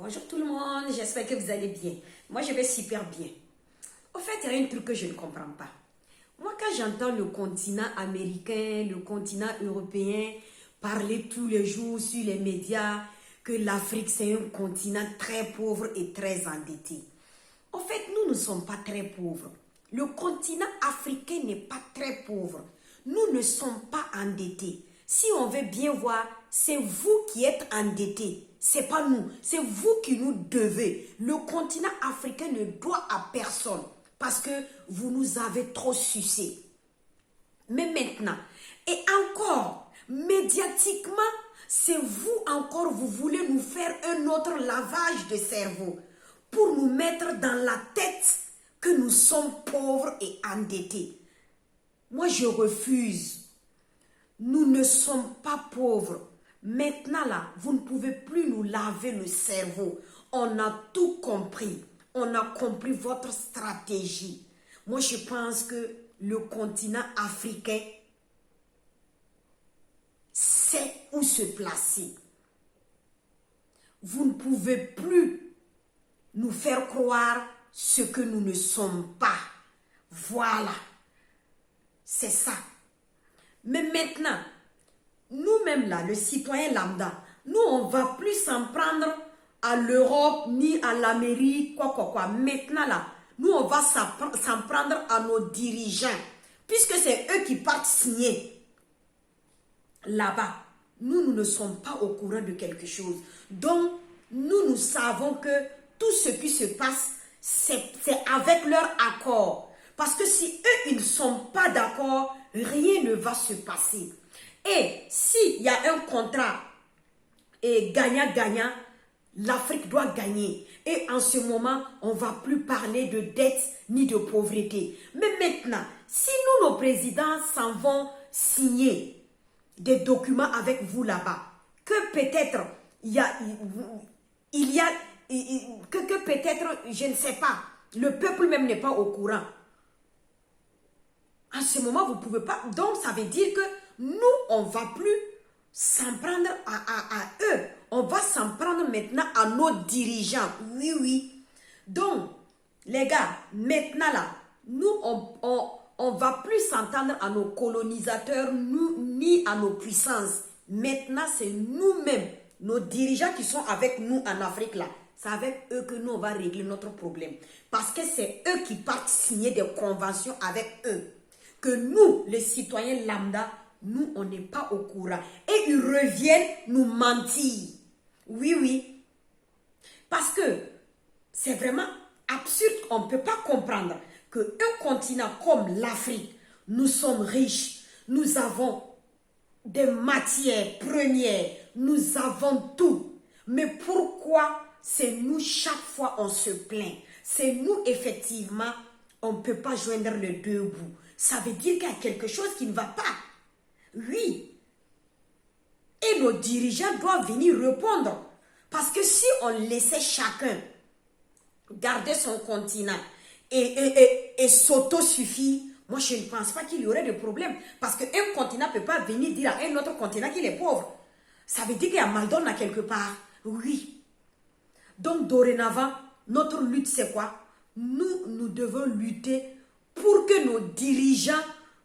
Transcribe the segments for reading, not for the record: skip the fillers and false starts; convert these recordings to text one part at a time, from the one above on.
Bonjour tout le monde, j'espère que vous allez bien. Moi, je vais super bien. Au fait, il y a un truc que je ne comprends pas. Moi, quand j'entends le continent américain, le continent européen parler tous les jours sur les médias que l'Afrique, c'est un continent très pauvre et très endetté. En fait, nous ne sommes pas très pauvres. Le continent africain n'est pas très pauvre. Nous ne sommes pas endettés. Si on veut bien voir, c'est vous qui êtes endettés. C'est pas nous. C'est vous qui nous devez. Le continent africain ne doit à personne parce que vous nous avez trop sucé. Mais maintenant, et encore, médiatiquement, c'est vous encore, vous voulez nous faire un autre lavage de cerveau pour nous mettre dans la tête que nous sommes pauvres et endettés. Moi, je refuse. Nous ne sommes pas pauvres. Maintenant, là, vous ne pouvez plus nous laver le cerveau. On a tout compris. On a compris votre stratégie. Moi, je pense que le continent africain sait où se placer. Vous ne pouvez plus nous faire croire ce que nous ne sommes pas. Voilà. C'est ça. Mais maintenant, nous-mêmes là, le citoyen lambda, nous on ne va plus s'en prendre à l'Europe ni à l'Amérique, quoi. Maintenant là, nous on va s'en prendre à nos dirigeants, puisque c'est eux qui partent signer là-bas. Nous ne sommes pas au courant de quelque chose. Donc, nous savons que tout ce qui se passe, c'est avec leur accord. Parce que si eux, ils ne sont pas d'accord, rien ne va se passer. Et s'il y a un contrat gagnant-gagnant, l'Afrique doit gagner. Et en ce moment, on ne va plus parler de dette ni de pauvreté. Mais maintenant, si nous, nos présidents, s'en vont signer des documents avec vous là-bas, que peut-être que peut-être, je ne sais pas, le peuple même n'est pas au courant. En ce moment, vous ne pouvez pas. Donc, ça veut dire que nous, on ne va plus s'en prendre à eux. On va s'en prendre maintenant à nos dirigeants. Oui. Donc, les gars, maintenant là, nous, on ne va plus s'entendre à nos colonisateurs, ni à nos puissances. Maintenant, c'est nous-mêmes, nos dirigeants qui sont avec nous en Afrique là. C'est avec eux que nous, on va régler notre problème. Parce que c'est eux qui partent signer des conventions avec eux. Que nous, les citoyens lambda, nous, on n'est pas au courant. Et ils reviennent nous mentir. Oui. Parce que c'est vraiment absurde. On ne peut pas comprendre qu'un continent comme l'Afrique, nous sommes riches. Nous avons des matières premières. Nous avons tout. Mais pourquoi c'est nous, chaque fois, on se plaint? C'est nous, effectivement, on ne peut pas joindre les deux bouts. Ça veut dire qu'il y a quelque chose qui ne va pas. Oui. Et nos dirigeants doivent venir répondre. Parce que si on laissait chacun garder son continent et s'auto-suffire, moi je ne pense pas qu'il y aurait de problème. Parce qu'un continent ne peut pas venir dire à un autre continent qu'il est pauvre. Ça veut dire qu'il y a mal donne à quelque part. Oui. Donc dorénavant, notre lutte c'est quoi? Nous devons lutter pour que nos dirigeants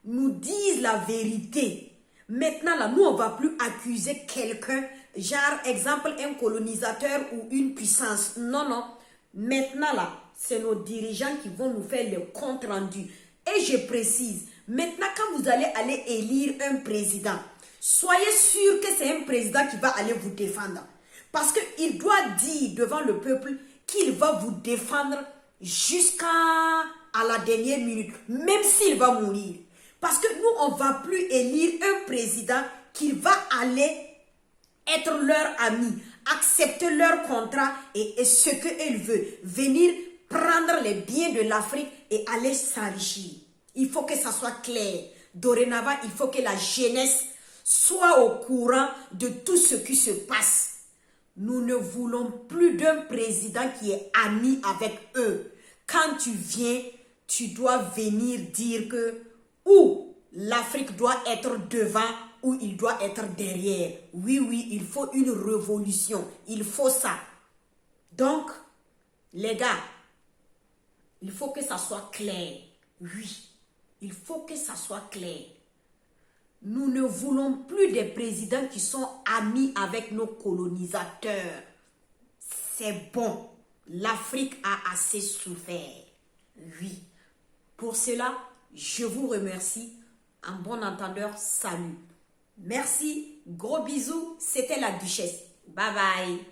nous disent la vérité. Maintenant, là, nous, on ne va plus accuser quelqu'un, genre, exemple, un colonisateur ou une puissance. Non. Maintenant, là, c'est nos dirigeants qui vont nous faire le compte rendu. Et je précise, maintenant, quand vous allez élire un président, soyez sûr que c'est un président qui va aller vous défendre. Parce qu'il doit dire devant le peuple qu'il va vous défendre jusqu'à la dernière minute, même s'il va mourir. Parce que nous, on ne va plus élire un président qui va aller être leur ami, accepter leur contrat et ce qu'il veut, venir prendre les biens de l'Afrique et aller s'enrichir. Il faut que ça soit clair. Dorénavant, il faut que la jeunesse soit au courant de tout ce qui se passe. Nous ne voulons plus d'un président qui est ami avec eux. Quand tu viens, tu dois venir dire que ou l'Afrique doit être devant ou il doit être derrière. Oui, il faut une révolution. Il faut ça. Donc, les gars, il faut que ça soit clair. Oui, il faut que ça soit clair. Nous ne voulons plus des présidents qui sont amis avec nos colonisateurs. C'est bon. L'Afrique a assez souffert. Oui. Pour cela, je vous remercie. En bon entendeur, salut. Merci. Gros bisous. C'était la Duchesse. Bye bye.